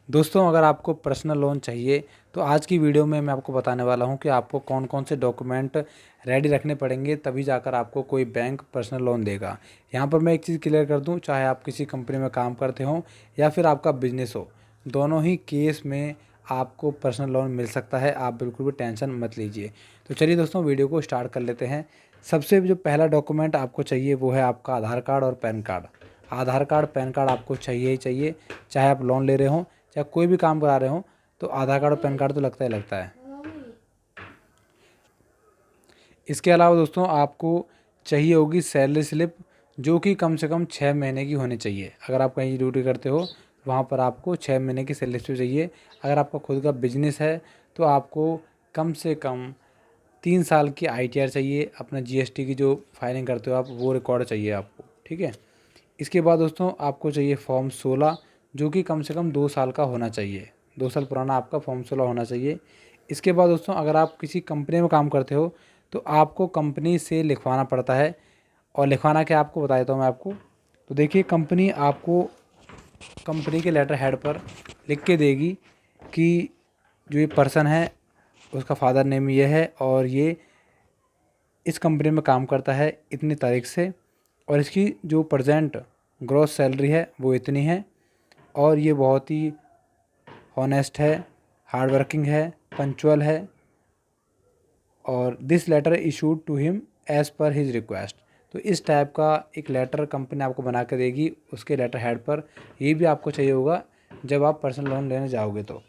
दोस्तों, अगर आपको पर्सनल लोन चाहिए तो आज की वीडियो में मैं आपको बताने वाला हूं कि आपको कौन कौन से डॉक्यूमेंट रेडी रखने पड़ेंगे, तभी जाकर आपको कोई बैंक पर्सनल लोन देगा। यहां पर मैं एक चीज़ क्लियर कर दूं, चाहे आप किसी कंपनी में काम करते हो या फिर आपका बिजनेस हो, दोनों ही केस में आपको पर्सनल लोन मिल सकता है। आप बिल्कुल भी टेंशन मत लीजिए। तो चलिए दोस्तों, वीडियो को स्टार्ट कर लेते हैं। सबसे जो पहला डॉक्यूमेंट आपको चाहिए वो है आपका आधार कार्ड और पैन कार्ड। आधार कार्ड, पैन कार्ड आपको चाहिए ही चाहिए, चाहे आप लोन ले रहे हो चाहे कोई भी काम करा रहे हो, तो आधार कार्ड और पैन कार्ड तो लगता ही लगता है। इसके अलावा दोस्तों आपको चाहिए होगी सैलरी स्लिप, जो कि कम से कम 6 महीने की होनी चाहिए। अगर आप कहीं ड्यूटी करते हो वहाँ पर आपको 6 महीने की सैलरी स्लिप चाहिए। अगर आपका खुद का बिजनेस है तो आपको कम से कम 3 साल की ITR चाहिए। अपना GST की जो फाइलिंग करते हो आप, वो रिकॉर्ड चाहिए आपको, ठीक है। इसके बाद दोस्तों आपको चाहिए फॉर्म 16, जो कि कम से कम 2 साल का होना चाहिए। 2 साल पुराना आपका फॉर्म 16 होना चाहिए। इसके बाद दोस्तों अगर आप किसी कंपनी में काम करते हो तो आपको कंपनी से लिखवाना पड़ता है। और लिखवाना क्या आपको बता देता हूँ मैं आपको। तो देखिए, कंपनी आपको कंपनी के लेटर हेड पर लिख के देगी कि जो ये पर्सन है उसका फादर नेम ये है और ये इस कंपनी में काम करता है इतनी तारीख से, और इसकी जो प्रेजेंट ग्रॉस सैलरी है वो इतनी है, और ये बहुत ही हॉनेस्ट है, हार्ड वर्किंग है, पंचुअल है, और this letter issued to him as per his request. तो इस टाइप का एक लेटर कंपनी आपको बना के देगी उसके लेटर हेड पर। ये भी आपको चाहिए होगा जब आप पर्सनल लोन लेने जाओगे तो।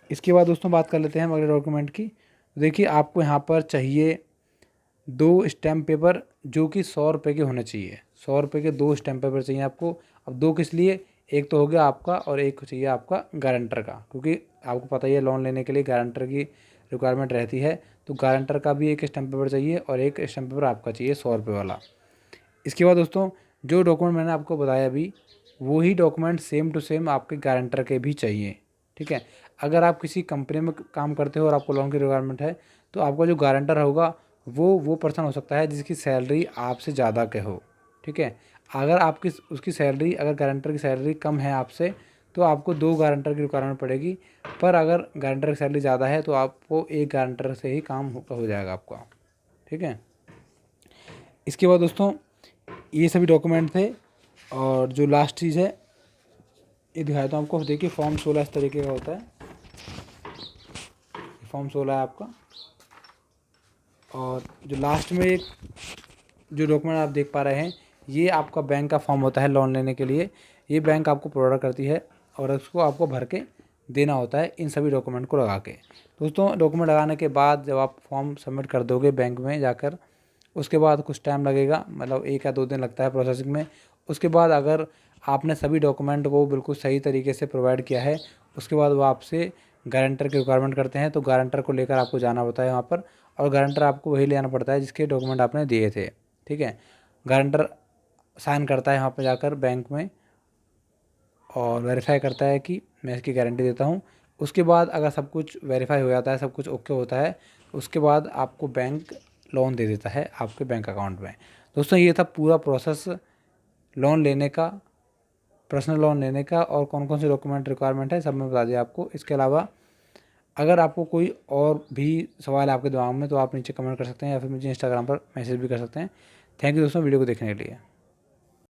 इसके बाद दोस्तों बात कर लेते हैं हम अगले डॉक्यूमेंट की। देखिए, आपको यहाँ पर चाहिए 2 स्टैम्प पेपर, जो कि 100 रुपये के होने चाहिए। 100 रुपये के 2 स्टैम्प पेपर चाहिए आपको। अब 2 किस लिए, एक तो हो गया आपका और एक चाहिए आपका गारंटर का, क्योंकि आपको पता ही है लोन लेने के लिए गारंटर की रिक्वायरमेंट रहती है। तो गारंटर का भी एक स्टैम्प पेपर चाहिए और एक स्टैम्प पेपर आपका चाहिए 100 रुपये वाला। इसके बाद दोस्तों जो डॉक्यूमेंट मैंने आपको बताया अभी, वही डॉक्यूमेंट सेम टू सेम आपके गारंटर के भी चाहिए, ठीक है। अगर आप किसी कंपनी में काम करते हो और आपको लोन की रिक्वायरमेंट है, तो आपका जो गारंटर होगा वो पर्सन हो सकता है जिसकी सैलरी आपसे ज़्यादा के हो, ठीक है। अगर आपकी उसकी सैलरी, अगर गारंटर की सैलरी कम है आपसे, तो आपको 2 गारंटर की रिक्वायरमेंट पड़ेगी। पर अगर गारंटर की सैलरी ज़्यादा है तो आपको एक गारंटर से ही काम हो जाएगा आपका, ठीक है। इसके बाद दोस्तों ये सभी डॉक्यूमेंट थे, और जो लास्ट चीज़ है ये दिखाया था आपको। देखिए, फॉर्म 16 इस तरीके का होता है। फॉर्म 16 है आपका, और जो लास्ट में एक जो डॉक्यूमेंट आप देख पा रहे हैं, ये आपका बैंक का फॉर्म होता है लोन लेने के लिए। ये बैंक आपको प्रोवाइड करती है और उसको आपको भर के देना होता है इन सभी डॉक्यूमेंट को लगा के। दोस्तों, डॉक्यूमेंट लगाने के बाद जब आप फॉर्म सबमिट कर दोगे बैंक में जाकर, उसके बाद कुछ टाइम लगेगा, मतलब 1 या 2 दिन लगता है प्रोसेसिंग में। उसके बाद अगर आपने सभी डॉक्यूमेंट को बिल्कुल सही तरीके से प्रोवाइड किया है, उसके बाद वो आपसे गारंटर की रिक्वायरमेंट करते हैं। तो गारंटर को लेकर आपको जाना होता है वहाँ पर, और गारंटर आपको वही ले आना पड़ता है जिसके डॉक्यूमेंट आपने दिए थे, ठीक है। गारंटर साइन करता है वहाँ पर जाकर बैंक में और वेरीफाई करता है कि मैं इसकी गारंटी देता हूँ। उसके बाद अगर सब कुछ वेरीफाई हो जाता है, सब कुछ ओके होता है, उसके बाद आपको बैंक लोन दे देता है आपके बैंक अकाउंट में। दोस्तों, ये था पूरा प्रोसेस लोन लेने का, पर्सनल लोन लेने का, और कौन कौन से डॉक्यूमेंट रिक्वायरमेंट है सब मैं बता दिया आपको। इसके अलावा अगर आपको कोई और भी सवाल है आपके दिमाग में, तो आप नीचे कमेंट कर सकते हैं या फिर मुझे इंस्टाग्राम पर मैसेज भी कर सकते हैं। थैंक यू दोस्तों वीडियो को देखने के लिए।